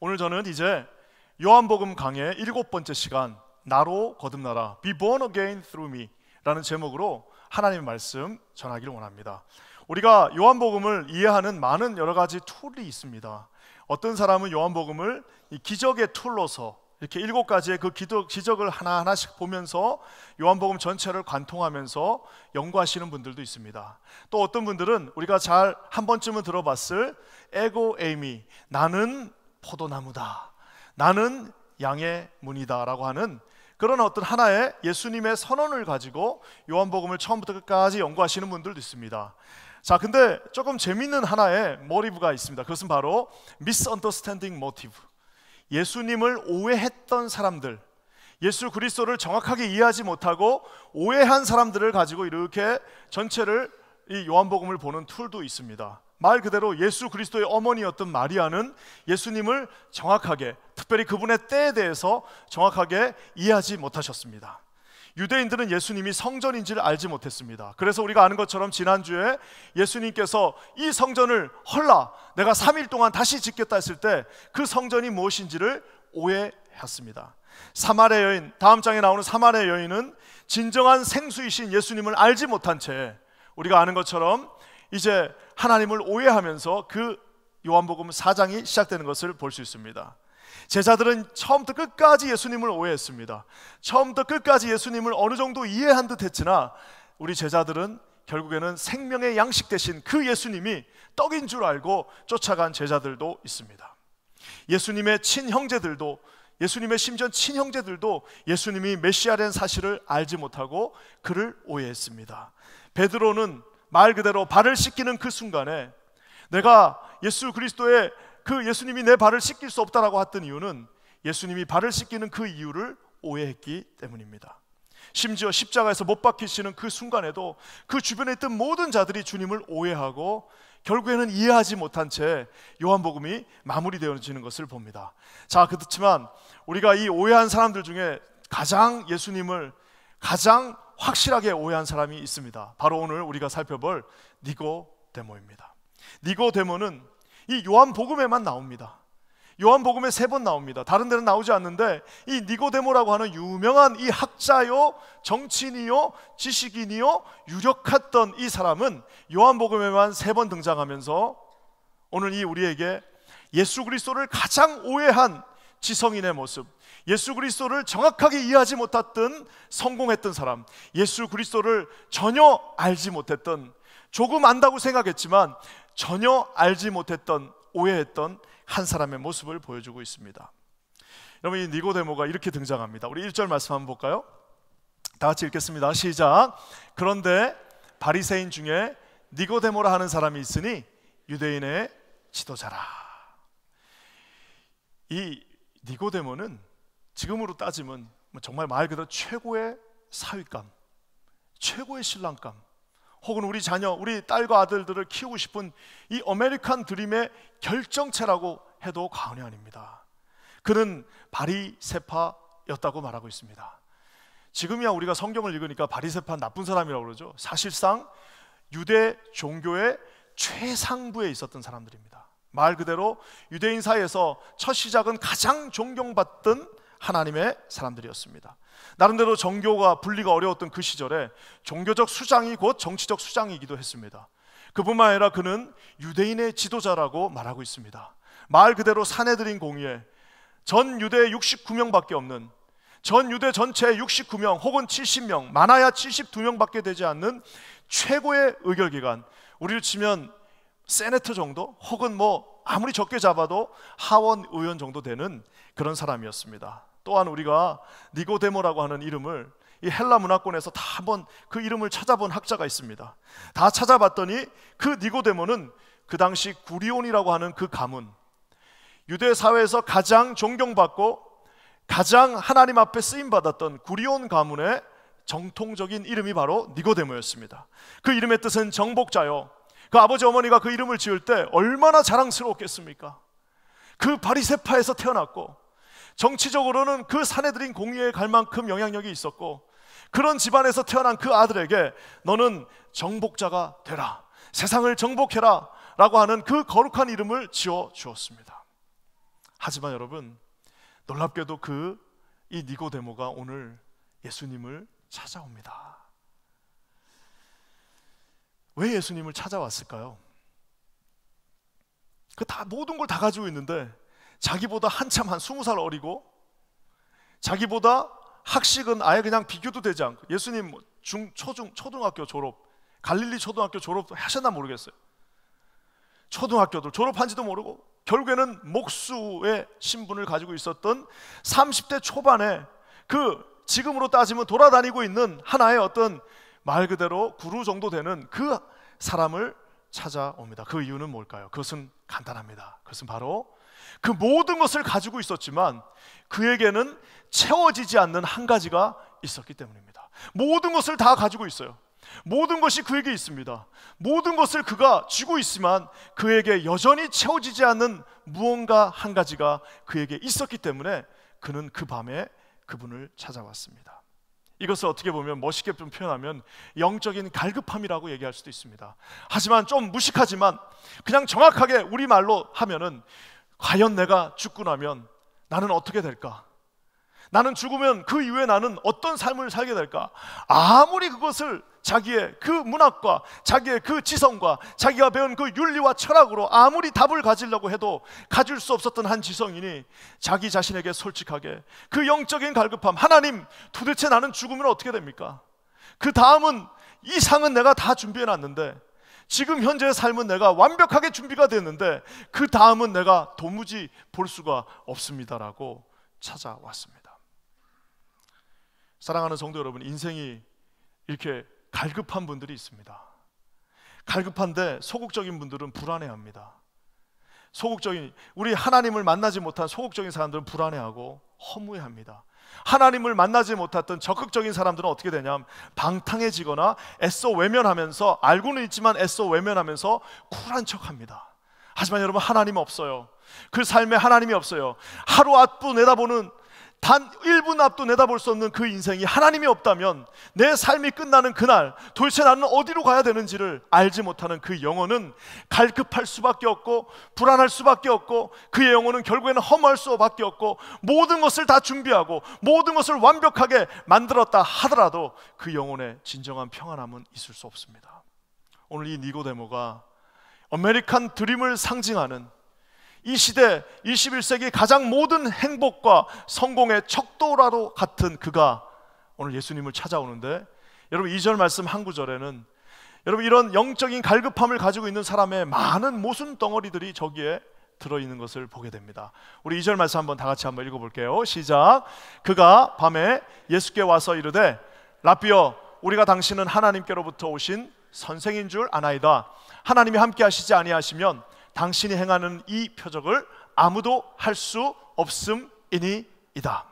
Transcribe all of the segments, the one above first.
오늘 저는 이제 요한복음 강의 7번째 시간, 나로 거듭나라, Be born again through me 라는 제목으로 하나님의 말씀 전하기를 원합니다. 우리가 요한복음을 이해하는 많은 여러 가지 툴이 있습니다. 어떤 사람은 요한복음을 이 기적의 툴로서 이렇게 7가지의 그 기적을 하나하나씩 보면서 요한복음 전체를 관통하면서 연구하시는 분들도 있습니다. 또 어떤 분들은 우리가 잘 한 번쯤은 들어봤을 에고 에이미, 나는 포도나무다, 나는 양의 문이다 라고 하는 그런 어떤 하나의 예수님의 선언을 가지고 요한복음을 처음부터 끝까지 연구하시는 분들도 있습니다. 자, 근데 조금 재밌는 하나의 모티브가 있습니다. 그것은 바로 misunderstanding motive. 예수님을 오해했던 사람들, 예수 그리스도를 정확하게 이해하지 못하고 오해한 사람들을 가지고 이렇게 전체를 이 요한복음을 보는 툴도 있습니다. 말 그대로 예수 그리스도의 어머니였던 마리아는 예수님을 정확하게, 특별히 그분의 때에 대해서 정확하게 이해하지 못하셨습니다. 유대인들은 예수님이 성전인지를 알지 못했습니다. 그래서 우리가 아는 것처럼 지난주에 예수님께서 이 성전을 헐라, 내가 3일 동안 다시 짓겠다 했을 때 그 성전이 무엇인지를 오해했습니다. 사마리아 여인, 다음 장에 나오는 사마리아 여인은 진정한 생수이신 예수님을 알지 못한 채 우리가 아는 것처럼 이제 하나님을 오해하면서 그 요한복음 4장이 시작되는 것을 볼 수 있습니다. 제자들은 처음부터 끝까지 예수님을 오해했습니다. 처음부터 끝까지 예수님을 어느 정도 이해한 듯 했으나 우리 제자들은 결국에는 생명의 양식 대신 그 예수님이 떡인 줄 알고 쫓아간 제자들도 있습니다. 예수님의 친형제들도, 예수님의 심지어 친형제들도 예수님이 메시아라는 사실을 알지 못하고 그를 오해했습니다. 베드로는 말 그대로 발을 씻기는 그 순간에 내가 예수 그리스도의 그 예수님이 내 발을 씻길 수 없다라고 했던 이유는 예수님이 발을 씻기는 그 이유를 오해했기 때문입니다. 심지어 십자가에서 못 박히시는 그 순간에도 그 주변에 있던 모든 자들이 주님을 오해하고 결국에는 이해하지 못한 채 요한복음이 마무리되어지는 것을 봅니다. 자, 그렇지만 우리가 이 오해한 사람들 중에 가장 예수님을 가장 확실하게 오해한 사람이 있습니다. 바로 오늘 우리가 살펴볼 니고데모입니다. 니고데모는 이 요한복음에만 나옵니다. 요한복음에 3번 나옵니다. 다른 데는 나오지 않는데 이 니고데모라고 하는 유명한 이 학자요, 정치인이요, 지식인이요, 유력했던 이 사람은 요한복음에만 3번 등장하면서 오늘 이 우리에게 예수 그리스도를 가장 오해한 지성인의 모습, 예수 그리스도를 정확하게 이해하지 못했던 성공했던 사람, 예수 그리스도를 전혀 알지 못했던, 조금 안다고 생각했지만 전혀 알지 못했던, 오해했던 한 사람의 모습을 보여주고 있습니다. 여러분, 이 니고데모가 이렇게 등장합니다. 우리 1절 말씀 한번 볼까요? 다 같이 읽겠습니다. 시작. 그런데 바리새인 중에 니고데모라 하는 사람이 있으니 유대인의 지도자라. 이 니고데모는 지금으로 따지면 정말 말 그대로 최고의 사윗감, 최고의 신랑감, 혹은 우리 자녀, 우리 딸과 아들들을 키우고 싶은 이 아메리칸 드림의 결정체라고 해도 과언이 아닙니다. 그는 바리새파였다고 말하고 있습니다. 지금이야 우리가 성경을 읽으니까 바리새파 나쁜 사람이라고 그러죠. 사실상 유대 종교의 최상부에 있었던 사람들입니다. 말 그대로 유대인 사이에서 첫 시작은 가장 존경받던 하나님의 사람들이었습니다. 나름대로 정교가 분리가 어려웠던 그 시절에 종교적 수장이 곧 정치적 수장이기도 했습니다. 그뿐만 아니라 그는 유대인의 지도자라고 말하고 있습니다. 말 그대로 사내들인 공의에 전 유대 69명밖에 없는, 전 유대 전체 69명 혹은 70명, 많아야 72명밖에 되지 않는 최고의 의결기관, 우리를 치면 세네터 정도 혹은 아무리 적게 잡아도 하원 의원 정도 되는 그런 사람이었습니다. 또한 우리가 니고데모라고 하는 이름을 이 헬라 문화권에서 다 한번 그 이름을 찾아본 학자가 있습니다. 다 찾아봤더니 그 니고데모는 그 당시 구리온이라고 하는 그 가문, 유대 사회에서 가장 존경받고 가장 하나님 앞에 쓰임받았던 구리온 가문의 정통적인 이름이 바로 니고데모였습니다. 그 이름의 뜻은 정복자요. 그 아버지 어머니가 그 이름을 지을 때 얼마나 자랑스러웠겠습니까? 그 바리새파에서 태어났고 정치적으로는 그 사내들인 공의에 갈 만큼 영향력이 있었고 그런 집안에서 태어난 그 아들에게 너는 정복자가 되라, 세상을 정복해라 라고 하는 그 거룩한 이름을 지어 주었습니다. 하지만 여러분, 놀랍게도 이 니고데모가 오늘 예수님을 찾아옵니다. 왜 예수님을 찾아왔을까요? 모든 걸 다 가지고 있는데 자기보다 한참 한 20살 어리고 자기보다 학식은 아예 그냥 비교도 되지 않고, 예수님 초등학교 졸업, 갈릴리 초등학교 졸업 하셨나 모르겠어요. 초등학교도 졸업한지도 모르고 결국에는 목수의 신분을 가지고 있었던 30대 초반에 지금으로 따지면 돌아다니고 있는 하나의 어떤 말 그대로 구루 정도 되는 그 사람을 찾아옵니다. 그 이유는 뭘까요? 그것은 간단합니다. 그것은 바로 그 모든 것을 가지고 있었지만 그에게는 채워지지 않는 한 가지가 있었기 때문입니다. 모든 것을 다 가지고 있어요. 모든 것이 그에게 있습니다. 모든 것을 그가 쥐고 있지만 그에게 여전히 채워지지 않는 무언가 한 가지가 그에게 있었기 때문에 그는 그 밤에 그분을 찾아왔습니다. 이것을 어떻게 보면 멋있게 좀 표현하면 영적인 갈급함이라고 얘기할 수도 있습니다. 하지만 좀 무식하지만 그냥 정확하게 우리말로 하면은, 과연 내가 죽고 나면 나는 어떻게 될까? 나는 죽으면 그 이후에 나는 어떤 삶을 살게 될까? 아무리 그것을 자기의 그 문학과 자기의 그 지성과 자기가 배운 그 윤리와 철학으로 아무리 답을 가지려고 해도 가질 수 없었던 한 지성인이 자기 자신에게 솔직하게 그 영적인 갈급함, 하나님, 도대체 나는 죽으면 어떻게 됩니까? 그 다음은, 이 상은 내가 다 준비해 놨는데, 지금 현재의 삶은 내가 완벽하게 준비가 됐는데 그 다음은 내가 도무지 볼 수가 없습니다라고 찾아왔습니다. 사랑하는 성도 여러분, 인생이 이렇게 갈급한 분들이 있습니다. 갈급한데 소극적인 분들은 불안해합니다. 우리 하나님을 만나지 못한 소극적인 사람들은 불안해하고 허무해합니다. 하나님을 만나지 못했던 적극적인 사람들은 어떻게 되냐면 방탕해지거나 애써 외면하면서, 알고는 있지만 애써 외면하면서 쿨한 척합니다. 하지만 여러분, 하나님 없어요. 그 삶에 하나님이 없어요. 하루 앞도 내다보는, 단 1분 앞도 내다볼 수 없는 그 인생이 하나님이 없다면 내 삶이 끝나는 그날 도대체 나는 어디로 가야 되는지를 알지 못하는 그 영혼은 갈급할 수밖에 없고 불안할 수밖에 없고, 그의 영혼은 결국에는 허무할 수밖에 없고, 모든 것을 다 준비하고 모든 것을 완벽하게 만들었다 하더라도 그 영혼에 진정한 평안함은 있을 수 없습니다. 오늘 이 니고데모가 아메리칸 드림을 상징하는 이 시대 21세기 가장 모든 행복과 성공의 척도라도 같은 그가 오늘 예수님을 찾아오는데, 여러분 2절 말씀 한 구절에는 여러분 이런 영적인 갈급함을 가지고 있는 사람의 많은 모순 덩어리들이 저기에 들어있는 것을 보게 됩니다. 우리 2절 말씀 한번 다 같이 한번 읽어볼게요. 시작. 그가 밤에 예수께 와서 이르되, 라삐여, 우리가 당신은 하나님께로부터 오신 선생인 줄 아나이다. 하나님이 함께 하시지 아니하시면 당신이 행하는 이 표적을 아무도 할 수 없음이니이다.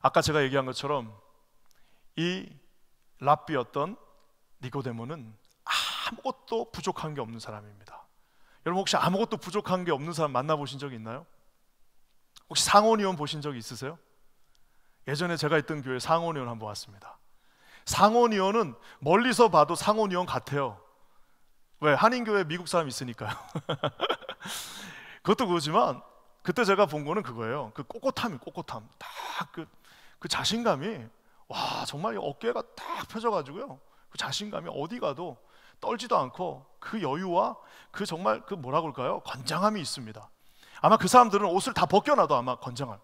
아까 제가 얘기한 것처럼 이 랍비였던 니고데모는 아무것도 부족한 게 없는 사람입니다. 여러분 혹시 아무것도 부족한 게 없는 사람 만나보신 적 있나요? 혹시 상원의원 보신 적 있으세요? 예전에 제가 있던 교회 상원의원 한번 왔습니다. 상원의원은 멀리서 봐도 상원의원 같아요. 왜? 한인교회 미국 사람 있으니까요. 그것도 그거지만 그때 제가 본 거는 그거예요. 그 꼿꼿함. 딱 그 자신감이, 와, 정말 어깨가 딱 펴져가지고요. 그 자신감이 어디 가도 떨지도 않고 그 여유와 그 정말 그 뭐라 그럴까요? 건장함이 있습니다. 아마 그 사람들은 옷을 다 벗겨놔도 아마 건장함.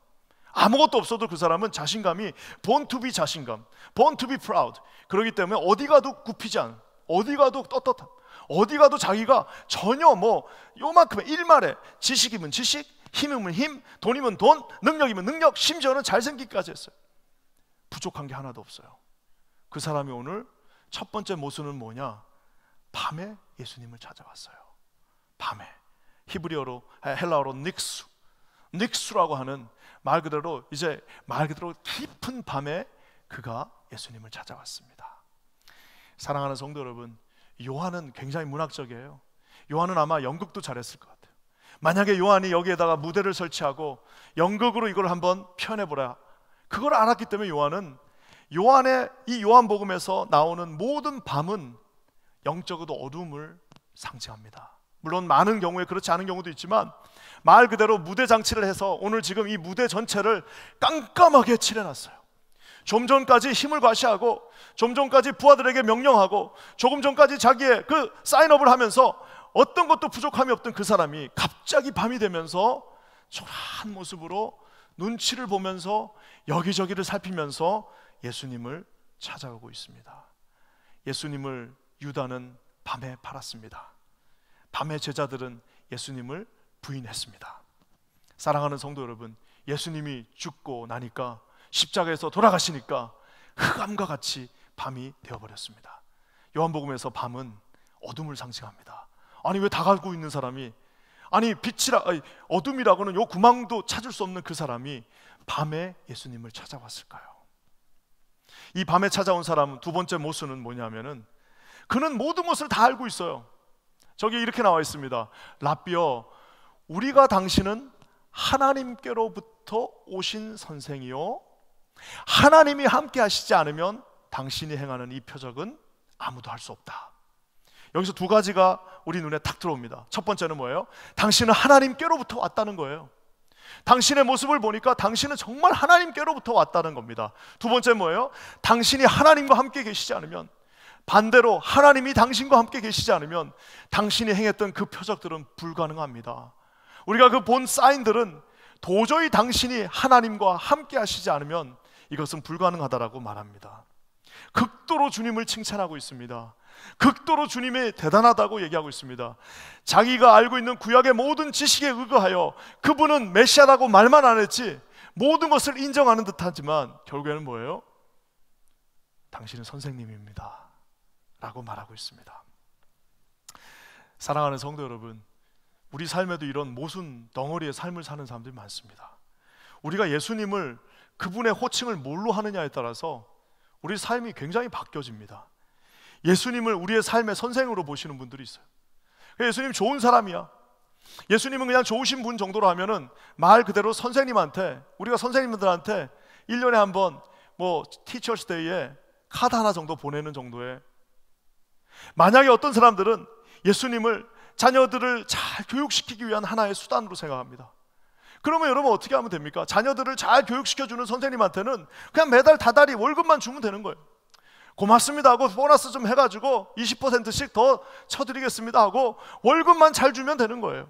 아무것도 없어도 그 사람은 자신감이 born to be 자신감, born to be proud. 그렇기 때문에 어디 가도 굽히지 않은, 어디 가도 떳떳함, 어디 가도 자기가 전혀 뭐 요만큼의 일말에 지식이면 지식, 힘이면 힘, 돈이면 돈, 능력이면 능력, 심지어는 잘생기기까지 했어요. 부족한 게 하나도 없어요. 그 사람이 오늘 첫 번째 모순은 뭐냐? 밤에 예수님을 찾아왔어요. 밤에. 히브리어로, 헬라어로 닉수라고 하는 말 그대로 깊은 밤에 그가 예수님을 찾아왔습니다. 사랑하는 성도 여러분, 요한은 굉장히 문학적이에요. 요한은 아마 연극도 잘했을 것 같아요. 만약에 요한이 여기에다가 무대를 설치하고 연극으로 이걸 한번 표현해보라, 그걸 알았기 때문에 요한의 이 요한복음에서 나오는 모든 밤은 영적으로 어두움을 상징합니다. 물론 많은 경우에 그렇지 않은 경우도 있지만 말 그대로 무대 장치를 해서 오늘 지금 이 무대 전체를 깜깜하게 칠해놨어요. 좀 전까지 힘을 과시하고 좀 전까지 부하들에게 명령하고 조금 전까지 자기의 그 사인업을 하면서 어떤 것도 부족함이 없던 그 사람이 갑자기 밤이 되면서 초라한 모습으로 눈치를 보면서 여기저기를 살피면서 예수님을 찾아오고 있습니다. 예수님을 유다는 밤에 팔았습니다. 밤에 제자들은 예수님을 부인했습니다. 사랑하는 성도 여러분, 예수님이 죽고 나니까 십자가에서 돌아가시니까 흑암과 같이 밤이 되어버렸습니다. 요한복음에서 밤은 어둠을 상징합니다. 아니 왜 다 가지고 있는 사람이, 아니 어둠이라고는 요 구멍도 찾을 수 없는 그 사람이 밤에 예수님을 찾아왔을까요? 이 밤에 찾아온 사람 두 번째 모습은 뭐냐면은 그는 모든 것을 다 알고 있어요. 저기 이렇게 나와 있습니다. 랍비여, 우리가 당신은 하나님께로부터 오신 선생이요, 하나님이 함께 하시지 않으면 당신이 행하는 이 표적은 아무도 할 수 없다. 여기서 두 가지가 우리 눈에 탁 들어옵니다. 첫 번째는 뭐예요? 당신은 하나님께로부터 왔다는 거예요. 당신의 모습을 보니까 당신은 정말 하나님께로부터 왔다는 겁니다. 두 번째는 뭐예요? 당신이 하나님과 함께 계시지 않으면, 반대로 하나님이 당신과 함께 계시지 않으면 당신이 행했던 그 표적들은 불가능합니다. 우리가 그 본 사인들은 도저히 당신이 하나님과 함께 하시지 않으면 이것은 불가능하다라고 말합니다. 극도로 주님을 칭찬하고 있습니다. 극도로 주님이 대단하다고 얘기하고 있습니다. 자기가 알고 있는 구약의 모든 지식에 의거하여 그분은 메시아라고 말만 안 했지 모든 것을 인정하는 듯하지만 결국에는 뭐예요? 당신은 선생님입니다 라고 말하고 있습니다. 사랑하는 성도 여러분, 우리 삶에도 이런 모순 덩어리의 삶을 사는 사람들이 많습니다. 우리가 예수님을, 그분의 호칭을 뭘로 하느냐에 따라서 우리 삶이 굉장히 바뀌어집니다. 예수님을 우리의 삶의 선생으로 보시는 분들이 있어요. 예수님 좋은 사람이야, 예수님은 그냥 좋으신 분 정도로 하면은 말 그대로 선생님한테, 우리가 선생님들한테 1년에 한 번 뭐 티처스 데이에 카드 하나 정도 보내는 정도에, 만약에 어떤 사람들은 예수님을 자녀들을 잘 교육시키기 위한 하나의 수단으로 생각합니다. 그러면 여러분 어떻게 하면 됩니까? 자녀들을 잘 교육시켜주는 선생님한테는 그냥 매달 다달이 월급만 주면 되는 거예요. 고맙습니다 하고 보너스 좀 해가지고 20%씩 더 쳐드리겠습니다 하고 월급만 잘 주면 되는 거예요.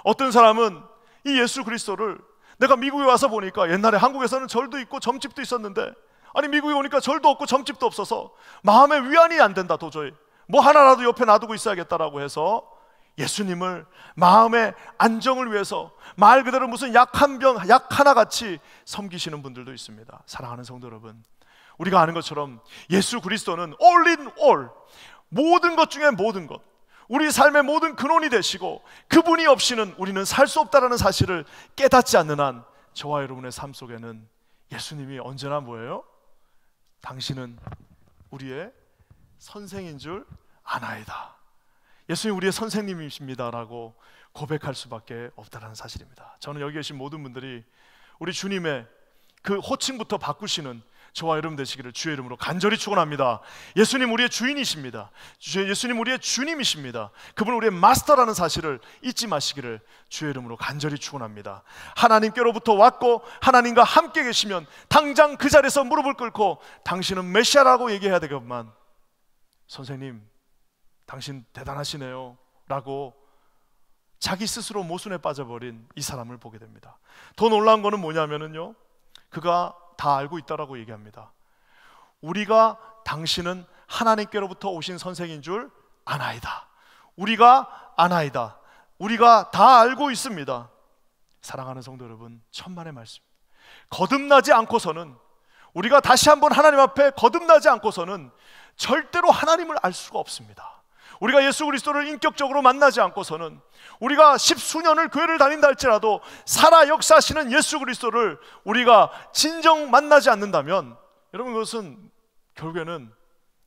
어떤 사람은 이 예수 그리스도를, 내가 미국에 와서 보니까 옛날에 한국에서는 절도 있고 점집도 있었는데, 아니 미국에 오니까 절도 없고 점집도 없어서 마음에 위안이 안 된다, 도저히 뭐 하나라도 옆에 놔두고 있어야겠다라고 해서 예수님을 마음의 안정을 위해서 말 그대로 무슨 약 하나같이 섬기시는 분들도 있습니다. 사랑하는 성도 여러분, 우리가 아는 것처럼 예수 그리스도는 all in all, 모든 것 중에 모든 것, 우리 삶의 모든 근원이 되시고 그분이 없이는 우리는 살 수 없다는 사실을 깨닫지 않는 한 저와 여러분의 삶 속에는 예수님이 언제나 뭐예요? 당신은 우리의 선생인 줄 아나이다, 예수님 우리의 선생님이십니다라고 고백할 수밖에 없다는 사실입니다. 저는 여기 계신 모든 분들이 우리 주님의 그 호칭부터 바꾸시는 저와 여러분 되시기를 주의 이름으로 간절히 축원합니다. 예수님 우리의 주인이십니다. 예수님 우리의 주님이십니다. 그분 우리의 마스터라는 사실을 잊지 마시기를 주의 이름으로 간절히 축원합니다. 하나님께로부터 왔고 하나님과 함께 계시면 당장 그 자리에서 무릎을 꿇고 당신은 메시아라고 얘기해야 되겠만, 선생님 당신 대단하시네요 라고 자기 스스로 모순에 빠져버린 이 사람을 보게 됩니다. 더 놀라운 거는 뭐냐면요, 그가 다 알고 있다라고 얘기합니다. 우리가 당신은 하나님께로부터 오신 선생인 줄 아나이다, 우리가 아나이다, 우리가 다 알고 있습니다. 사랑하는 성도 여러분, 천만의 말씀, 거듭나지 않고서는, 우리가 다시 한번 하나님 앞에 거듭나지 않고서는 절대로 하나님을 알 수가 없습니다. 우리가 예수 그리스도를 인격적으로 만나지 않고서는, 우리가 십수년을 교회를 다닌다 할지라도 살아 역사하시는 예수 그리스도를 우리가 진정 만나지 않는다면, 여러분 그것은 결국에는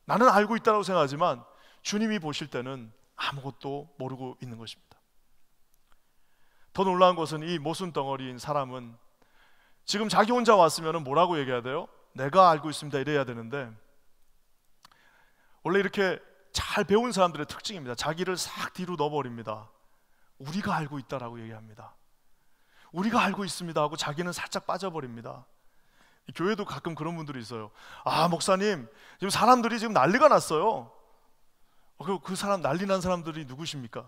나는 알고 있다고 생각하지만 주님이 보실 때는 아무것도 모르고 있는 것입니다. 더 놀라운 것은 이 모순 덩어리인 사람은 지금 자기 혼자 왔으면 뭐라고 얘기해야 돼요? 내가 알고 있습니다 이래야 되는데, 원래 이렇게 잘 배운 사람들의 특징입니다. 자기를 싹 뒤로 넣어버립니다. 우리가 알고 있다라고 얘기합니다. 우리가 알고 있습니다 하고 자기는 살짝 빠져버립니다. 교회도 가끔 그런 분들이 있어요. 아, 목사님, 지금 사람들이 지금 난리가 났어요. 그 사람, 난리 난 사람들이 누구십니까?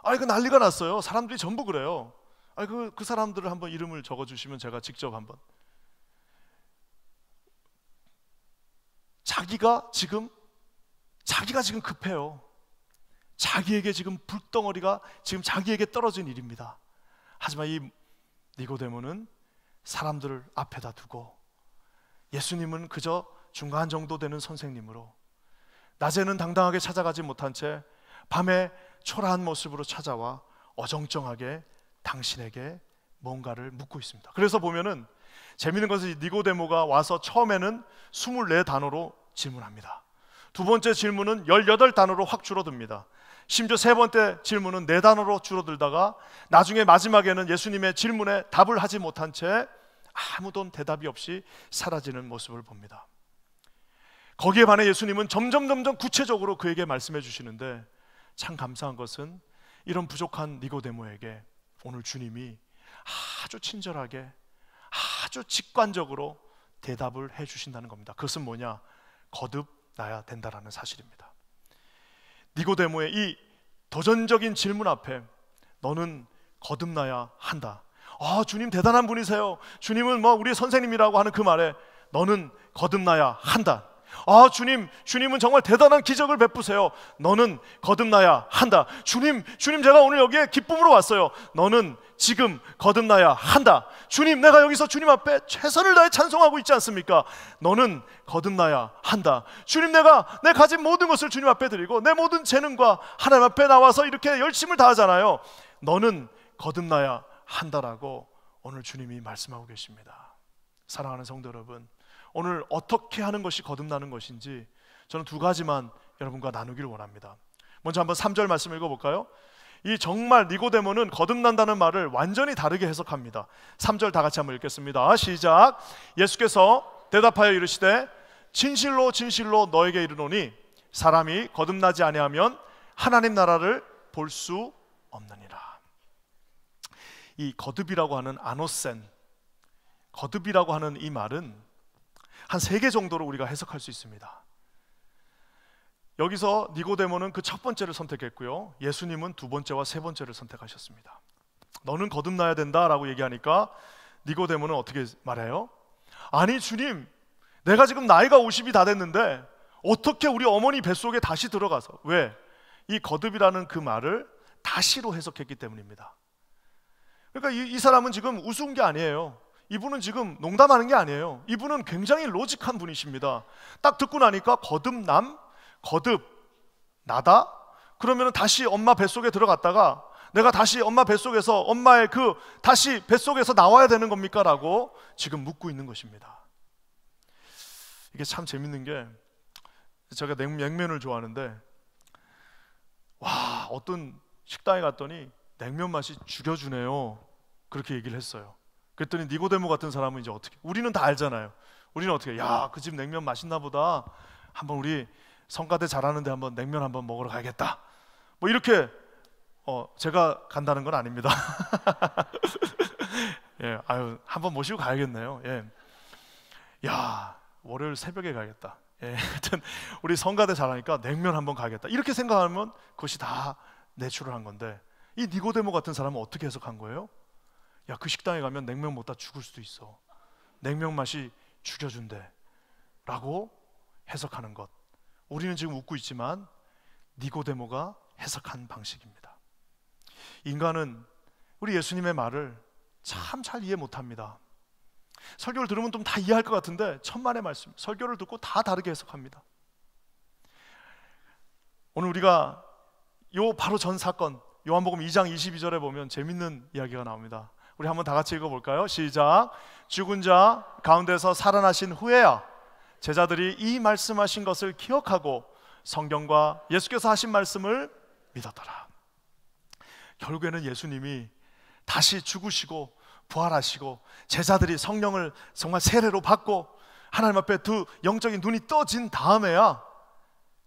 아니, 그 난리가 났어요. 사람들이 전부 그래요. 아니, 그 사람들을 한번 이름을 적어주시면 제가 직접 한번. 자기가 지금 급해요. 자기에게 지금 불덩어리가 지금 자기에게 떨어진 일입니다. 하지만 이 니고데모는 사람들을 앞에다 두고, 예수님은 그저 중간 정도 되는 선생님으로 낮에는 당당하게 찾아가지 못한 채 밤에 초라한 모습으로 찾아와 어정쩡하게 당신에게 뭔가를 묻고 있습니다. 그래서 보면은 재미있는 것은 니고데모가 와서 처음에는 24단어로 질문합니다. 두 번째 질문은 18단어로 확 줄어듭니다. 심지어 세 번째 질문은 4단어로 줄어들다가 나중에 마지막에는 예수님의 질문에 답을 하지 못한 채 아무도 대답이 없이 사라지는 모습을 봅니다. 거기에 반해 예수님은 점점 구체적으로 그에게 말씀해 주시는데, 참 감사한 것은 이런 부족한 니고데모에게 오늘 주님이 아주 친절하게, 아주 직관적으로 대답을 해 주신다는 겁니다. 그것은 뭐냐? 거듭나야 된다라는 사실입니다. 니고데모의 이 도전적인 질문 앞에 너는 거듭나야 한다. 아, 주님 대단한 분이세요. 주님은 우리의 선생님이라고 하는 그 말에 너는 거듭나야 한다. 아, 주님은 정말 대단한 기적을 베푸세요. 너는 거듭나야 한다. 주님 제가 오늘 여기에 기쁨으로 왔어요. 너는 지금 거듭나야 한다. 주님, 내가 여기서 주님 앞에 최선을 다해 찬송하고 있지 않습니까? 너는 거듭나야 한다. 주님, 내가 내 가진 모든 것을 주님 앞에 드리고 내 모든 재능과 하나님 앞에 나와서 이렇게 열심을 다하잖아요. 너는 거듭나야 한다라고 오늘 주님이 말씀하고 계십니다. 사랑하는 성도 여러분, 오늘 어떻게 하는 것이 거듭나는 것인지 저는 두 가지만 여러분과 나누기를 원합니다. 먼저 한번 3절 말씀 읽어볼까요? 이 정말 니고데모는 거듭난다는 말을 완전히 다르게 해석합니다. 3절 다 같이 한번 읽겠습니다. 시작. 예수께서 대답하여 이르시되 진실로 진실로 너에게 이르노니 사람이 거듭나지 아니하면 하나님 나라를 볼 수 없느니라. 이 거듭이라고 하는 아노센, 거듭이라고 하는 이 말은 한 3개 정도로 우리가 해석할 수 있습니다. 여기서 니고데모는 그 첫 번째를 선택했고요, 예수님은 두 번째와 세 번째를 선택하셨습니다. 너는 거듭나야 된다라고 얘기하니까 니고데모는 어떻게 말해요? 아니 주님, 내가 지금 나이가 50이 다 됐는데 어떻게 우리 어머니 뱃속에 다시 들어가서, 왜? 이 거듭이라는 그 말을 다시로 해석했기 때문입니다. 그러니까 이 사람은 지금 우스운 게 아니에요. 이분은 지금 농담하는 게 아니에요. 이분은 굉장히 로직한 분이십니다. 딱 듣고 나니까 거듭나다? 그러면 다시 엄마 뱃속에 들어갔다가 내가 다시 엄마 뱃속에서 엄마의 다시 뱃속에서 나와야 되는 겁니까? 라고 지금 묻고 있는 것입니다. 이게 참 재밌는 게, 제가 냉면을 좋아하는데 어떤 식당에 갔더니 냉면 맛이 죽여주네요. 그렇게 얘기를 했어요. 그랬더니 니고데모 같은 사람은 이제 어떻게, 우리는 다 알잖아요. 우리는 어떻게, 그 집 냉면 맛있나 보다, 한번 우리 성가대 잘하는데 한번 냉면 한번 먹으러 가야겠다, 이렇게 제가 간다는 건 아닙니다. 예, 한번 모시고 가야겠네요. 예. 월요일 새벽에 가야겠다. 예, 하여튼 우리 성가대 잘하니까 냉면 한번 가야겠다, 이렇게 생각하면 그것이 다 내추럴한 건데, 이 니고데모 같은 사람은 어떻게 해석한 거예요? 그 식당에 가면 냉면 먹다 죽을 수도 있어, 냉면 맛이 죽여준대 라고 해석하는 것. 우리는 지금 웃고 있지만 니고데모가 해석한 방식입니다. 인간은 우리 예수님의 말을 참 잘 이해 못합니다. 설교를 들으면 좀 다 이해할 것 같은데 천만의 말씀, 설교를 듣고 다 다르게 해석합니다. 오늘 우리가 바로 전 사건, 요한복음 2장 22절에 보면 재밌는 이야기가 나옵니다. 우리 한번 다 같이 읽어볼까요? 시작. 죽은 자 가운데서 살아나신 후에야 제자들이 이 말씀하신 것을 기억하고 성경과 예수께서 하신 말씀을 믿었더라. 결국에는 예수님이 다시 죽으시고 부활하시고 제자들이 성령을 정말 세례로 받고 하나님 앞에 두 영적인 눈이 떠진 다음에야,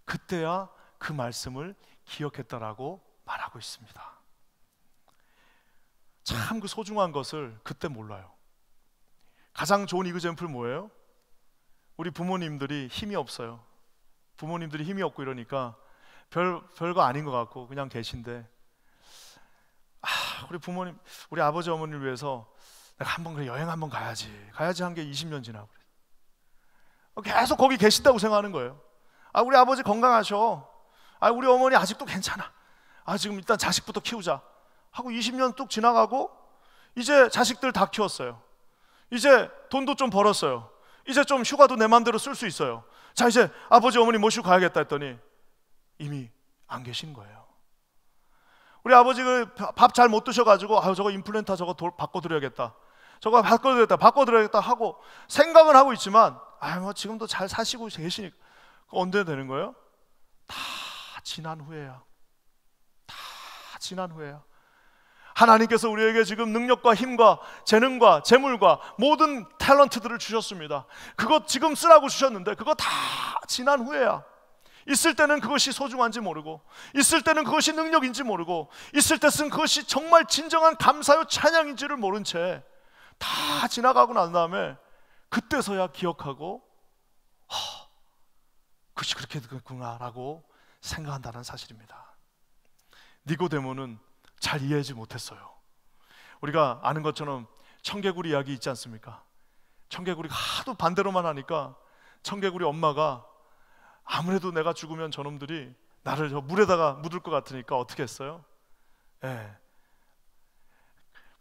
그때야 그 말씀을 기억했다라고 말하고 있습니다. 참 그 소중한 것을 그때 몰라요. 가장 좋은 이그젬플 뭐예요? 우리 부모님들이 힘이 없어요. 부모님들이 힘이 없고 이러니까 별거 아닌 것 같고 그냥 계신데, 우리 부모님, 우리 아버지 어머니를 위해서 내가 한번 여행 한번 가야지 한 게 20년 지나고 계속 거기 계신다고 생각하는 거예요. 우리 아버지 건강하셔. 우리 어머니 아직도 괜찮아. 지금 일단 자식부터 키우자 하고 20년 뚝 지나가고 이제 자식들 다 키웠어요. 이제 돈도 좀 벌었어요. 이제 좀 휴가도 내 마음대로 쓸 수 있어요. 자, 이제 아버지 어머니 모시고 가야겠다 했더니 이미 안 계신 거예요. 우리 아버지 밥 잘 못 드셔가지고 저거 임플란트 저거 바꿔드려야겠다, 저거 바꿔드려야겠다 하고 생각은 하고 있지만 뭐 지금도 잘 사시고 계시니까 언제 되는 거예요? 다 지난 후에야. 다 지난 후에야. 하나님께서 우리에게 지금 능력과 힘과 재능과 재물과 모든 탤런트들을 주셨습니다. 그거 지금 쓰라고 주셨는데 그거 다 지난 후에야. 있을 때는 그것이 소중한지 모르고, 있을 때는 그것이 능력인지 모르고, 있을 때 쓴 그것이 정말 진정한 감사요 찬양인지를 모른 채 다 지나가고 난 다음에 그때서야 기억하고 그것이 그렇게 됐구나 라고 생각한다는 사실입니다. 니고데모는 잘 이해하지 못했어요. 우리가 아는 것처럼 청개구리 이야기 있지 않습니까? 청개구리가 하도 반대로만 하니까 청개구리 엄마가 아무래도 내가 죽으면 저놈들이 나를 저 물에다가 묻을 것 같으니까 어떻게 했어요?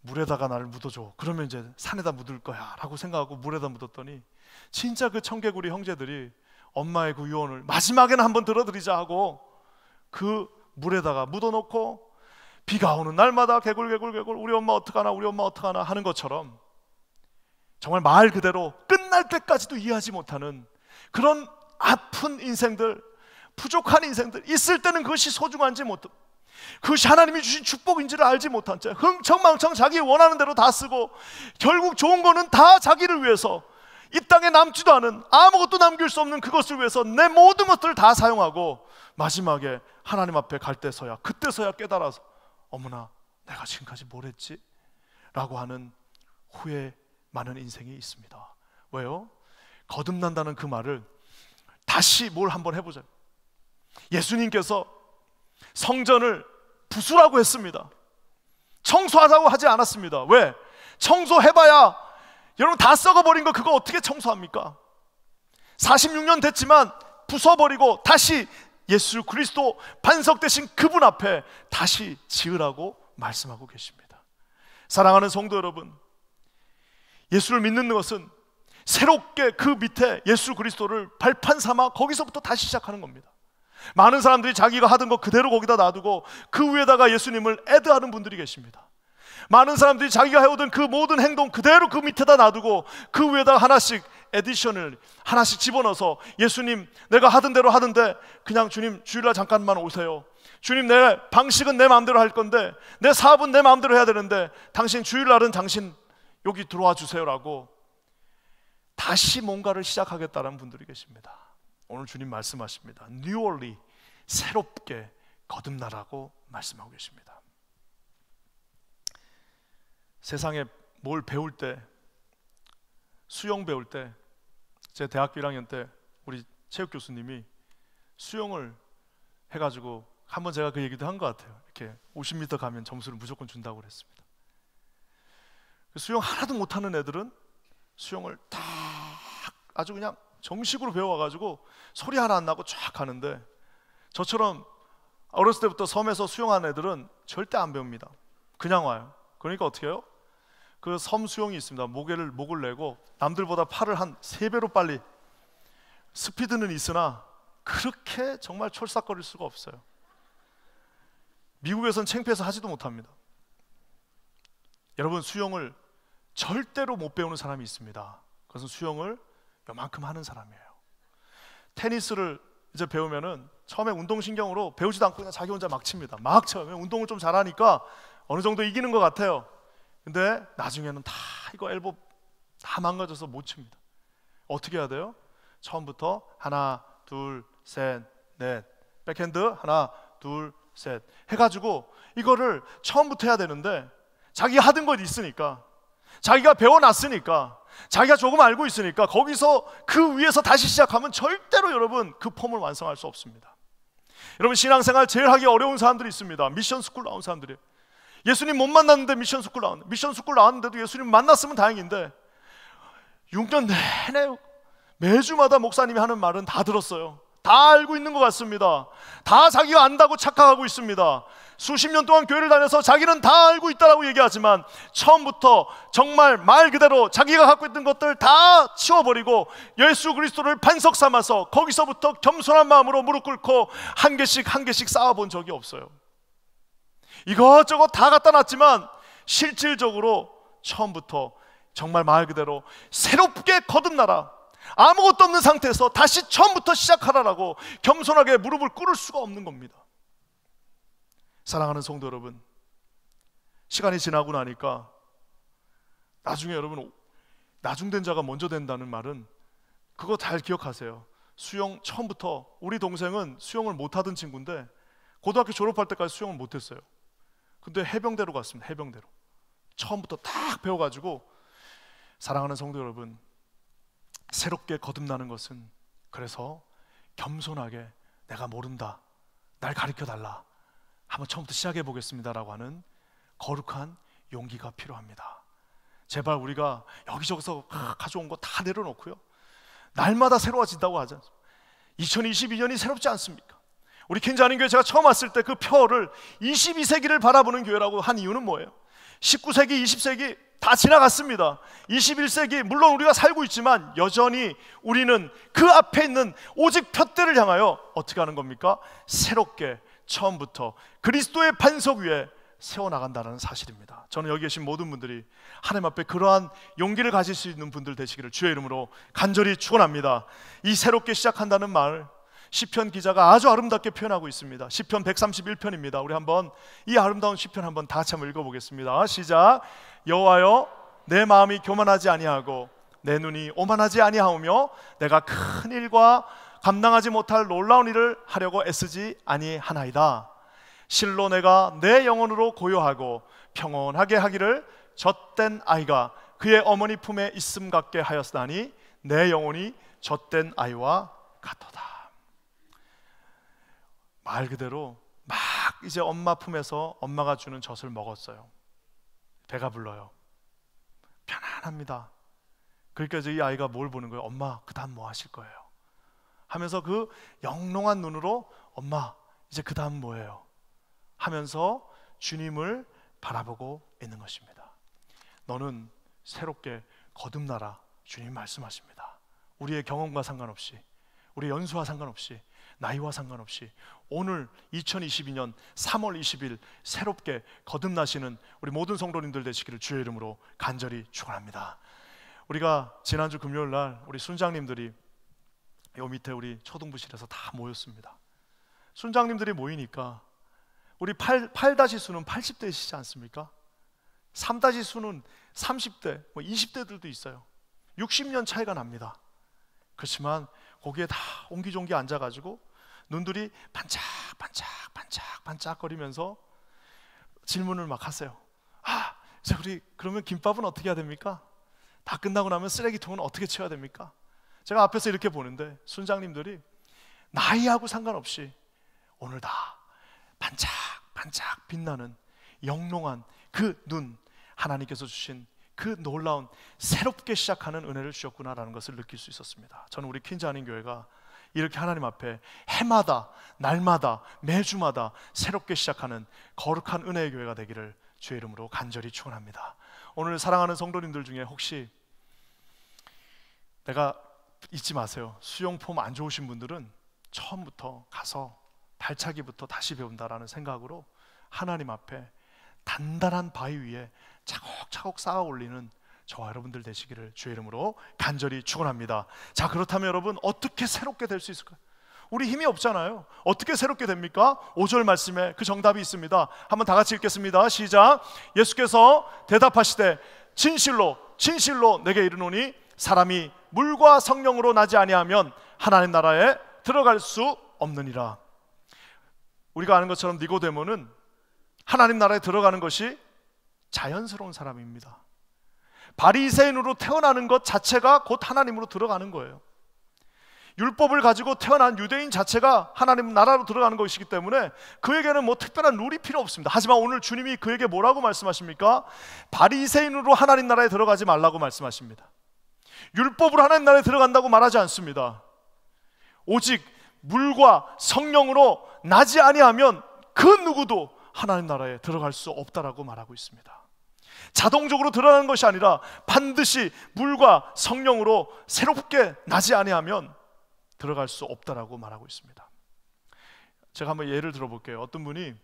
물에다가 나를 묻어줘. 그러면 이제 산에다 묻을 거야 라고 생각하고 물에다 묻었더니 진짜 그 청개구리 형제들이 엄마의 그 유언을 마지막에는 한번 들어드리자 하고 그 물에다가 묻어놓고 비가 오는 날마다 개굴 우리 엄마 어떡하나 하는 것처럼 정말 말 그대로 끝날 때까지도 이해하지 못하는 그런 아픈 인생들, 부족한 인생들, 있을 때는 그것이 소중한지 그것이 하나님이 주신 축복인지를 알지 못한 채 흥청망청 자기 원하는 대로 다 쓰고 결국 좋은 거는 다 자기를 위해서, 이 땅에 남지도 않은 아무것도 남길 수 없는 그것을 위해서 내 모든 것들을 다 사용하고 마지막에 하나님 앞에 갈 때서야, 그때서야 깨달아서 어머나 내가 지금까지 뭘 했지? 라고 하는 후회 많은 인생이 있습니다. 왜요? 거듭난다는 그 말을 다시 뭘 한번 해보자. 예수님께서 성전을 부수라고 했습니다. 청소하자고 하지 않았습니다. 왜? 청소해봐야 여러분 다 썩어버린 거 그거 어떻게 청소합니까? 46년 됐지만 부숴버리고 다시 예수 그리스도 반석 되신 그분 앞에 다시 지으라고 말씀하고 계십니다. 사랑하는 성도 여러분, 예수를 믿는 것은 새롭게 그 밑에 예수 그리스도를 발판 삼아 거기서부터 다시 시작하는 겁니다. 많은 사람들이 자기가 하던 거 그대로 거기다 놔두고 그 위에다가 예수님을 애드하는 분들이 계십니다. 많은 사람들이 자기가 해오던 그 모든 행동 그대로 그 밑에다 놔두고 그 위에다가 하나씩 에디션을 하나씩 집어넣어서 예수님 내가 하던 대로 하던데 그냥 주님 주일날 잠깐만 오세요. 주님 내 방식은 내 마음대로 할 건데 내 사업은 내 마음대로 해야 되는데 당신 주일날은 당신 여기 들어와 주세요라고 다시 뭔가를 시작하겠다는 분들이 계십니다. 오늘 주님 말씀하십니다. 뉴얼리 새롭게 거듭나라고 말씀하고 계십니다. 세상에 뭘 배울 때, 수영 배울 때, 제 대학교 1학년 때 우리 체육 교수님이 수영을 해가지고 한번 제가 그 얘기도 한 것 같아요. 이렇게 50m 가면 점수를 무조건 준다고 그랬습니다. 수영 하나도 못하는 애들은 수영을 딱 아주 그냥 정식으로 배워가지고 소리 하나 안 나고 쫙 가는데 저처럼 어렸을 때부터 섬에서 수영하는 애들은 절대 안 배웁니다. 그냥 와요. 그러니까 어떻게 해요? 그 섬 수영이 있습니다. 목을 내고 남들보다 팔을 한 3배로 빨리, 스피드는 있으나 그렇게 정말 촐싹거릴 수가 없어요. 미국에선 창피해서 하지도 못합니다. 여러분, 수영을 절대로 못 배우는 사람이 있습니다. 그것은 수영을 요만큼 하는 사람이에요. 테니스를 이제 배우면은 처음에 운동신경으로 배우지도 않고 그냥 자기 혼자 막 칩니다. 막 쳐요. 운동을 좀 잘하니까 어느 정도 이기는 것 같아요. 근데 나중에는 다 이거 엘보 다 망가져서 못 칩니다. 어떻게 해야 돼요? 처음부터 하나, 둘, 셋, 넷, 백핸드 하나 둘 셋 해가지고 이거를 처음부터 해야 되는데 자기가 하던 것 있으니까, 자기가 배워놨으니까, 자기가 조금 알고 있으니까 거기서 그 위에서 다시 시작하면 절대로 여러분 그 폼을 완성할 수 없습니다. 여러분 신앙생활 제일 하기 어려운 사람들이 있습니다. 미션 스쿨 나온 사람들이. 예수님 못 만났는데 미션 스쿨 나왔는데도 예수님 만났으면 다행인데 6년 내내 매주마다 목사님이 하는 말은 다 들었어요. 다 알고 있는 것 같습니다. 다 자기가 안다고 착각하고 있습니다. 수십 년 동안 교회를 다녀서 자기는 다 알고 있다라고 얘기하지만 처음부터 정말 말 그대로 자기가 갖고 있던 것들 다 치워버리고 예수 그리스도를 반석 삼아서 거기서부터 겸손한 마음으로 무릎 꿇고 한 개씩 쌓아본 적이 없어요. 이것저것 다 갖다 놨지만 실질적으로 처음부터 정말 말 그대로 새롭게 거듭나라, 아무것도 없는 상태에서 다시 처음부터 시작하라라고 겸손하게 무릎을 꿇을 수가 없는 겁니다. 사랑하는 성도 여러분, 시간이 지나고 나니까 나중에 여러분 나중된 자가 먼저 된다는 말은 그거 잘 기억하세요. 수영 처음부터, 우리 동생은 수영을 못하던 친구인데 고등학교 졸업할 때까지 수영을 못했어요. 근데 해병대로 갔습니다. 해병대로 처음부터 딱 배워가지고. 사랑하는 성도 여러분, 새롭게 거듭나는 것은 그래서 겸손하게 내가 모른다, 날 가르쳐달라, 한번 처음부터 시작해 보겠습니다라고 하는 거룩한 용기가 필요합니다. 제발 우리가 여기저기서 가져온 거 다 내려놓고요, 날마다 새로워진다고 하지 않습니까? 2022년이 새롭지 않습니까? 우리 킨자님 교회 제가 처음 왔을 때 그 표어를 22세기를 바라보는 교회라고 한 이유는 뭐예요? 19세기, 20세기 다 지나갔습니다. 21세기 물론 우리가 살고 있지만 여전히 우리는 그 앞에 있는 오직 푯대를 향하여 어떻게 하는 겁니까? 새롭게 처음부터 그리스도의 반석 위에 세워나간다는 사실입니다. 저는 여기 계신 모든 분들이 하나님 앞에 그러한 용기를 가질 수 있는 분들 되시기를 주의 이름으로 간절히 축원합니다. 이 새롭게 시작한다는 말, 시편 기자가 아주 아름답게 표현하고 있습니다. 시편 131편입니다. 우리 한번 이 아름다운 시편 한번 다 같이 한번 읽어보겠습니다. 시작. 여호와여, 내 마음이 교만하지 아니하고 내 눈이 오만하지 아니하오며 내가 큰 일과 감당하지 못할 놀라운 일을 하려고 애쓰지 아니하나이다. 실로 내가 내 영혼으로 고요하고 평온하게 하기를 젖된 아이가 그의 어머니 품에 있음 같게 하였으나니 내 영혼이 젖된 아이와 같도다. 말 그대로 막 이제 엄마 품에서 엄마가 주는 젖을 먹었어요. 배가 불러요. 편안합니다. 그러니까 이제 이 아이가 뭘 보는 거예요? 엄마, 그 다음 뭐 하실 거예요? 하면서 그 영롱한 눈으로 엄마, 이제 그 다음 뭐예요? 하면서 주님을 바라보고 있는 것입니다. 너는 새롭게 거듭나라, 주님 말씀하십니다. 우리의 경험과 상관없이, 우리의 연수와 상관없이, 나이와 상관없이 오늘 2022년 3월 20일 새롭게 거듭나시는 우리 모든 성도님들 되시기를 주의 이름으로 간절히 축원합니다. 우리가 지난주 금요일 날 우리 순장님들이 요 밑에 우리 초등부실에서 다 모였습니다. 순장님들이 모이니까 우리 8-수는 80대이시지 않습니까? 3-수는 30대, 20대들도 있어요. 60년 차이가 납니다. 그렇지만 거기에 다 옹기종기 앉아가지고 눈들이 반짝거리면서 질문을 막 하세요. 이제 우리 그러면 김밥은 어떻게 해야 됩니까? 다 끝나고 나면 쓰레기통은 어떻게 치워야 됩니까? 제가 앞에서 이렇게 보는데 순장님들이 나이하고 상관없이 오늘 다 반짝 빛나는 영롱한 그 눈, 하나님께서 주신 그 놀라운 새롭게 시작하는 은혜를 주셨구나라는 것을 느낄 수 있었습니다. 저는 우리 퀸즈 한인 교회가 이렇게 하나님 앞에 해마다, 날마다, 매주마다 새롭게 시작하는 거룩한 은혜의 교회가 되기를 주의 이름으로 간절히 축원합니다. 오늘 사랑하는 성도님들 중에 혹시 내가 잊지 마세요. 수영폼 안 좋으신 분들은 처음부터 가서 발차기부터 다시 배운다라는 생각으로 하나님 앞에 단단한 바위 위에 차곡차곡 쌓아 올리는 저와 여러분들 되시기를 주의 이름으로 간절히 축원합니다. 자, 그렇다면 여러분 어떻게 새롭게 될 수 있을까요? 우리 힘이 없잖아요. 어떻게 새롭게 됩니까? 5절 말씀에 그 정답이 있습니다. 한번 다 같이 읽겠습니다. 시작. 예수께서 대답하시되 진실로 내게 이르노니 사람이 물과 성령으로 나지 아니하면 하나님 나라에 들어갈 수 없느니라. 우리가 아는 것처럼 니고데모는 하나님 나라에 들어가는 것이 자연스러운 사람입니다. 바리새인으로 태어나는 것 자체가 곧 하나님으로 들어가는 거예요. 율법을 가지고 태어난 유대인 자체가 하나님 나라로 들어가는 것이기 때문에 그에게는 뭐 특별한 룰이 필요 없습니다. 하지만 오늘 주님이 그에게 뭐라고 말씀하십니까? 바리새인으로 하나님 나라에 들어가지 말라고 말씀하십니다. 율법으로 하나님 나라에 들어간다고 말하지 않습니다. 오직 물과 성령으로 나지 아니하면 그 누구도 하나님 나라에 들어갈 수 없다라고 말하고 있습니다. 자동적으로 들어가는 것이 아니라 반드시 물과 성령으로 새롭게 나지 아니하면 들어갈 수 없다라고 말하고 있습니다. 제가 한번 예를 들어볼게요. 어떤 분이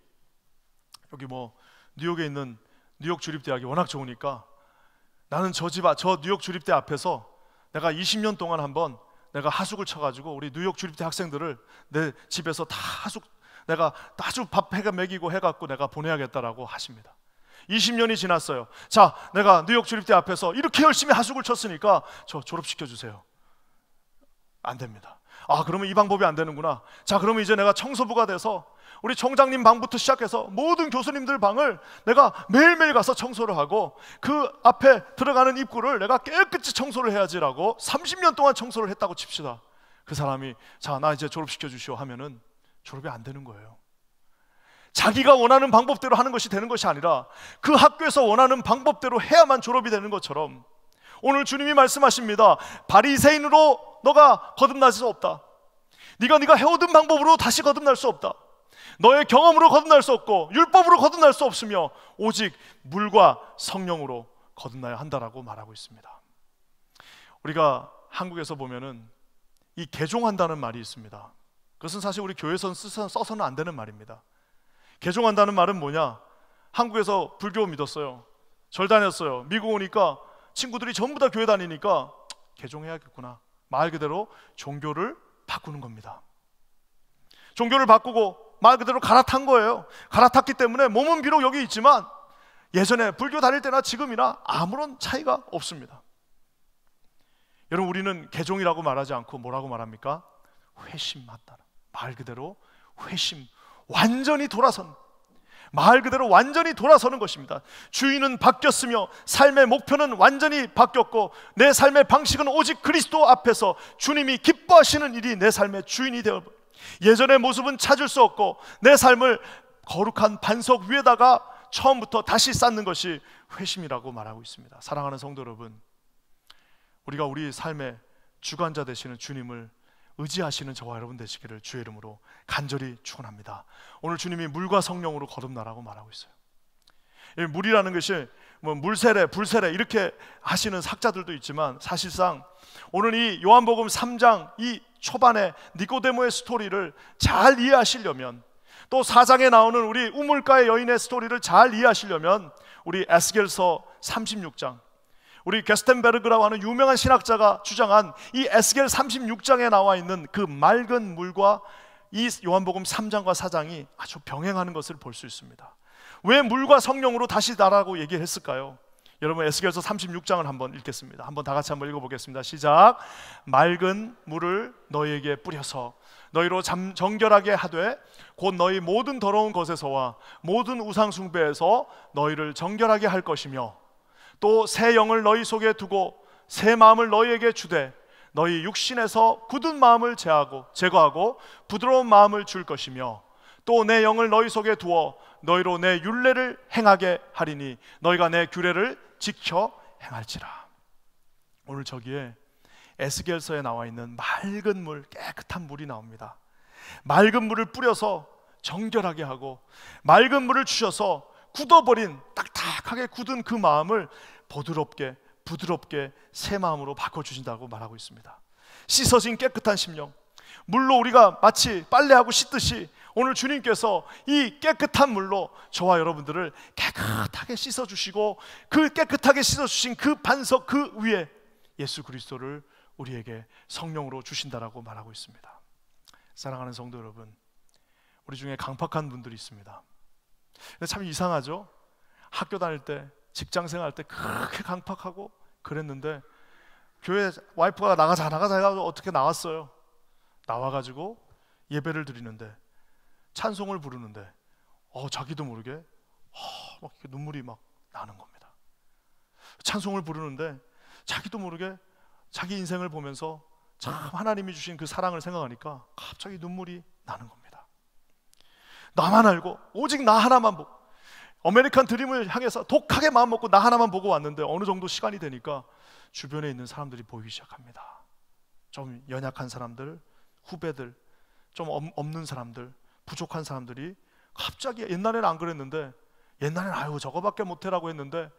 여기 뭐 뉴욕에 있는 뉴욕 주립대학이 워낙 좋으니까 나는 저 뉴욕 주립대 앞에서 내가 20년 동안 한번 내가 하숙을 쳐가지고 우리 뉴욕 주립대 학생들을 내 집에서 다 내가 아주 밥 해가 먹이고 해갖고 내가 보내야겠다라고 하십니다. 20년이 지났어요. 자, 내가 뉴욕 주립대 앞에서 이렇게 열심히 하숙을 쳤으니까 저 졸업시켜주세요. 안 됩니다. 아, 그러면 이 방법이 안 되는구나. 자, 그러면 이제 내가 청소부가 돼서 우리 총장님 방부터 시작해서 모든 교수님들 방을 내가 매일매일 가서 청소를 하고 그 앞에 들어가는 입구를 내가 깨끗이 청소를 해야지라고 30년 동안 청소를 했다고 칩시다. 그 사람이 자, 나 이제 졸업시켜 주시오 하면은 졸업이 안 되는 거예요. 자기가 원하는 방법대로 하는 것이 되는 것이 아니라 그 학교에서 원하는 방법대로 해야만 졸업이 되는 것처럼 오늘 주님이 말씀하십니다. 바리새인으로 너가 거듭날 수 없다. 네가 해오던 방법으로 다시 거듭날 수 없다. 너의 경험으로 거듭날 수 없고 율법으로 거듭날 수 없으며 오직 물과 성령으로 거듭나야 한다라고 말하고 있습니다. 우리가 한국에서 보면은 이 개종한다는 말이 있습니다. 그것은 사실 우리 교회에서는 써서는 안 되는 말입니다. 개종한다는 말은 뭐냐? 한국에서 불교 믿었어요. 절 다녔어요. 미국 오니까 친구들이 전부 다 교회 다니니까 개종해야겠구나. 말 그대로 종교를 바꾸는 겁니다. 종교를 바꾸고 말 그대로 갈아탄 거예요. 갈아탔기 때문에 몸은 비록 여기 있지만 예전에 불교 다닐 때나 지금이나 아무런 차이가 없습니다. 여러분, 우리는 개종이라고 말하지 않고 뭐라고 말합니까? 회심 맞다. 말 그대로 회심, 완전히 돌아선, 말 그대로 완전히 돌아서는 것입니다. 주인은 바뀌었으며 삶의 목표는 완전히 바뀌었고 내 삶의 방식은 오직 그리스도 앞에서 주님이 기뻐하시는 일이 내 삶의 주인이 되어 예전의 모습은 찾을 수 없고 내 삶을 거룩한 반석 위에다가 처음부터 다시 쌓는 것이 회심이라고 말하고 있습니다. 사랑하는 성도 여러분, 우리가 우리 삶의 주관자 되시는 주님을 의지하시는 저와 여러분 되시기를 주의 이름으로 간절히 축원합니다. 오늘 주님이 물과 성령으로 거듭나라고 말하고 있어요. 이 물이라는 것이 뭐 물세례, 불세례 이렇게 하시는 학자들도 있지만 사실상 오늘 이 요한복음 3장 이 초반에 니고데모의 스토리를 잘 이해하시려면 또 4장에 나오는 우리 우물가의 여인의 스토리를 잘 이해하시려면 우리 에스겔서 36장, 우리 게스텐베르그라고 하는 유명한 신학자가 주장한 이 에스겔 36장에 나와 있는 그 맑은 물과 이 요한복음 3장과 4장이 아주 병행하는 것을 볼 수 있습니다. 왜 물과 성령으로 다시 나라고 얘기했을까요? 여러분, 에스겔서 36장을 한번 읽겠습니다. 한번 다 같이 한번 읽어보겠습니다. 시작. 맑은 물을 너희에게 뿌려서 너희로 정결하게 하되 곧 너희 모든 더러운 것에서와 모든 우상 숭배에서 너희를 정결하게 할 것이며 또 새 영을 너희 속에 두고 새 마음을 너희에게 주되 너희 육신에서 굳은 마음을 제거하고 부드러운 마음을 줄 것이며 또 내 영을 너희 속에 두어 너희로 내 율례를 행하게 하리니 너희가 내 규례를 지켜 행할지라. 오늘 저기에 에스겔서에 나와 있는 맑은 물, 깨끗한 물이 나옵니다. 맑은 물을 뿌려서 정결하게 하고 맑은 물을 주셔서 굳어버린 딱딱하게 굳은 그 마음을 부드럽게 새 마음으로 바꿔주신다고 말하고 있습니다. 씻어진 깨끗한 심령, 물로 우리가 마치 빨래하고 씻듯이 오늘 주님께서 이 깨끗한 물로 저와 여러분들을 깨끗하게 씻어주시고 그 깨끗하게 씻어주신 그 반석 그 위에 예수 그리스도를 우리에게 성령으로 주신다라고 말하고 있습니다. 사랑하는 성도 여러분, 우리 중에 강팍한 분들이 있습니다. 근데 참 이상하죠? 학교 다닐 때, 직장 생활할 때 그렇게 강팍하고 그랬는데 교회 와이프가 나가자 해가지고 어떻게 나왔어요. 나와가지고 예배를 드리는데 찬송을 부르는데 자기도 모르게 막 눈물이 막 나는 겁니다. 찬송을 부르는데 자기도 모르게 자기 인생을 보면서 참 하나님이 주신 그 사랑을 생각하니까 갑자기 눈물이 나는 겁니다. 나만 알고 오직 나 하나만 보고 아메리칸 드림을 향해서 독하게 마음 먹고 나 하나만 보고 왔는데 어느 정도 시간이 되니까 주변에 있는 사람들이 보이기 시작합니다. 좀 연약한 사람들, 후배들, 좀 없는 사람들, 부족한 사람들이 갑자기 옛날에는 안 그랬는데 옛날에는 아유 저거밖에 못해라고 했는데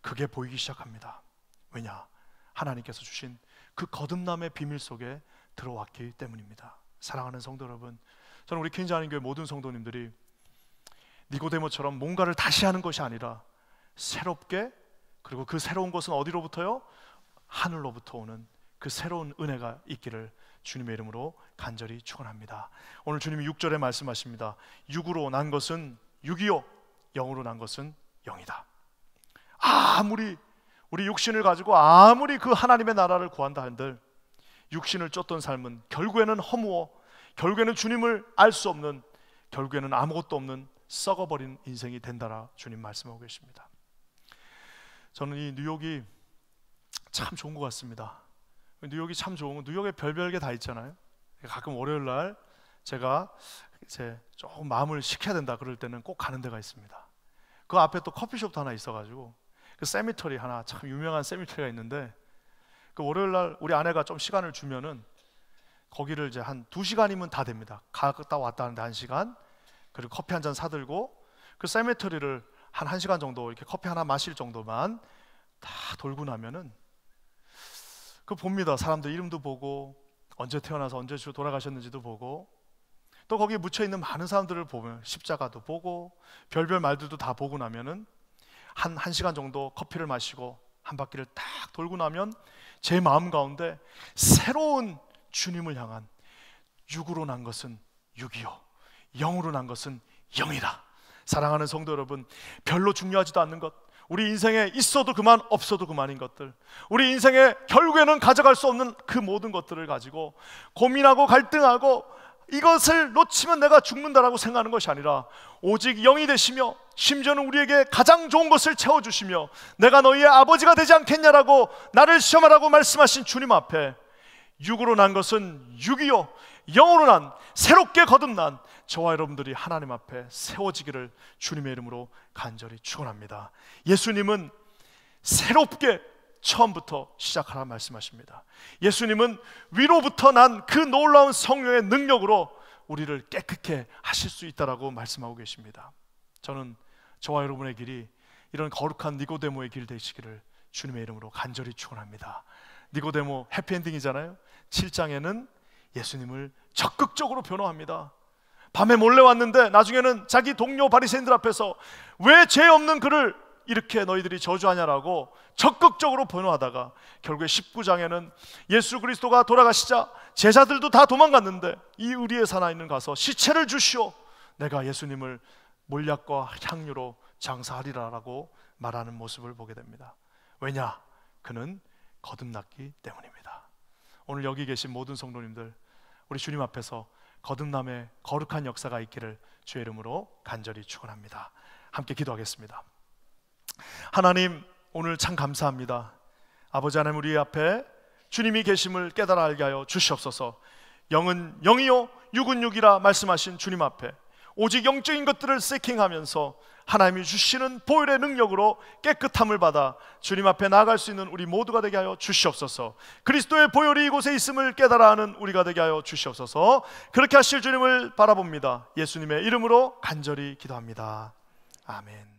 그게 보이기 시작합니다. 왜냐? 하나님께서 주신 그 거듭남의 비밀 속에 들어왔기 때문입니다. 사랑하는 성도 여러분, 저는 우리 퀸즈 하나님교회 모든 성도님들이 니고데모처럼 뭔가를 다시 하는 것이 아니라 새롭게, 그리고 그 새로운 것은 어디로부터요? 하늘로부터 오는 그 새로운 은혜가 있기를 주님의 이름으로 간절히 축원합니다. 오늘 주님이 6절에 말씀하십니다. 육으로 난 것은 육이요 영으로 난 것은 영이다. 아무리 우리 육신을 가지고 아무리 그 하나님의 나라를 구한다 한들 육신을 쫓던 삶은 결국에는 허무어, 결국에는 주님을 알 수 없는, 결국에는 아무것도 없는 썩어버린 인생이 된다라 주님 말씀하고 계십니다. 저는 이 뉴욕이 참 좋은 것 같습니다. 뉴욕이 참 좋은 건 뉴욕에 별별 게 다 있잖아요. 가끔 월요일 날 제가 이제 조금 마음을 식혀야 된다 그럴 때는 꼭 가는 데가 있습니다. 그 앞에 또 커피숍도 하나 있어가지고 그 세미터리 하나, 참 유명한 세미터리가 있는데 그 월요일 날 우리 아내가 좀 시간을 주면은 거기를 이제 한 2시간이면 다 됩니다. 갔다 왔다 하는데 1시간, 그리고 커피 한 잔 사들고 그 세미터리를 한 1시간 정도 이렇게 커피 하나 마실 정도만 다 돌고 나면은 그 봅니다. 사람들 이름도 보고 언제 태어나서 언제 돌아가셨는지도 보고 또 거기에 묻혀있는 많은 사람들을 보면 십자가도 보고 별별 말들도 다 보고 나면은 한 1시간 정도 커피를 마시고 한 바퀴를 딱 돌고 나면 제 마음 가운데 새로운 주님을 향한 육으로 난 것은 육이요 영으로 난 것은 영이다. 사랑하는 성도 여러분, 별로 중요하지도 않는 것, 우리 인생에 있어도 그만 없어도 그만인 것들, 우리 인생에 결국에는 가져갈 수 없는 그 모든 것들을 가지고 고민하고 갈등하고 이것을 놓치면 내가 죽는다라고 생각하는 것이 아니라 오직 영이 되시며 심지어는 우리에게 가장 좋은 것을 채워주시며 내가 너희의 아버지가 되지 않겠냐라고 나를 시험하라고 말씀하신 주님 앞에 육으로 난 것은 육이요 영으로 난, 새롭게 거듭난 저와 여러분들이 하나님 앞에 세워지기를 주님의 이름으로 간절히 축원합니다. 예수님은 새롭게 처음부터 시작하라 말씀하십니다. 예수님은 위로부터 난 그 놀라운 성령의 능력으로 우리를 깨끗게 하실 수 있다라고 말씀하고 계십니다. 저는 저와 여러분의 길이 이런 거룩한 니고데모의 길 되시기를 주님의 이름으로 간절히 축원합니다. 니고데모 해피엔딩이잖아요. 7장에는 예수님을 적극적으로 변호합니다. 밤에 몰래 왔는데 나중에는 자기 동료 바리새인들 앞에서 왜 죄 없는 그를 이렇게 너희들이 저주하냐라고 적극적으로 변호하다가 결국에 19장에는 예수 그리스도가 돌아가시자 제자들도 다 도망갔는데 이 의리의 사나이는 가서 시체를 주시오, 내가 예수님을 몰약과 향유로 장사하리라라고 말하는 모습을 보게 됩니다. 왜냐? 그는 거듭났기 때문입니다. 오늘 여기 계신 모든 성도님들, 우리 주님 앞에서 거듭남의 거룩한 역사가 있기를 주의 이름으로 간절히 축원합니다. 함께 기도하겠습니다. 하나님, 오늘 참 감사합니다. 아버지 하나님, 우리 앞에 주님이 계심을 깨달아 알게 하여 주시옵소서. 영은 영이요 육은 육이라 말씀하신 주님 앞에 오직 영적인 것들을 세킹하면서 하나님이 주시는 보혈의 능력으로 깨끗함을 받아 주님 앞에 나아갈 수 있는 우리 모두가 되게 하여 주시옵소서. 그리스도의 보혈이 이곳에 있음을 깨달아 하는 우리가 되게 하여 주시옵소서. 그렇게 하실 주님을 바라봅니다. 예수님의 이름으로 간절히 기도합니다. 아멘.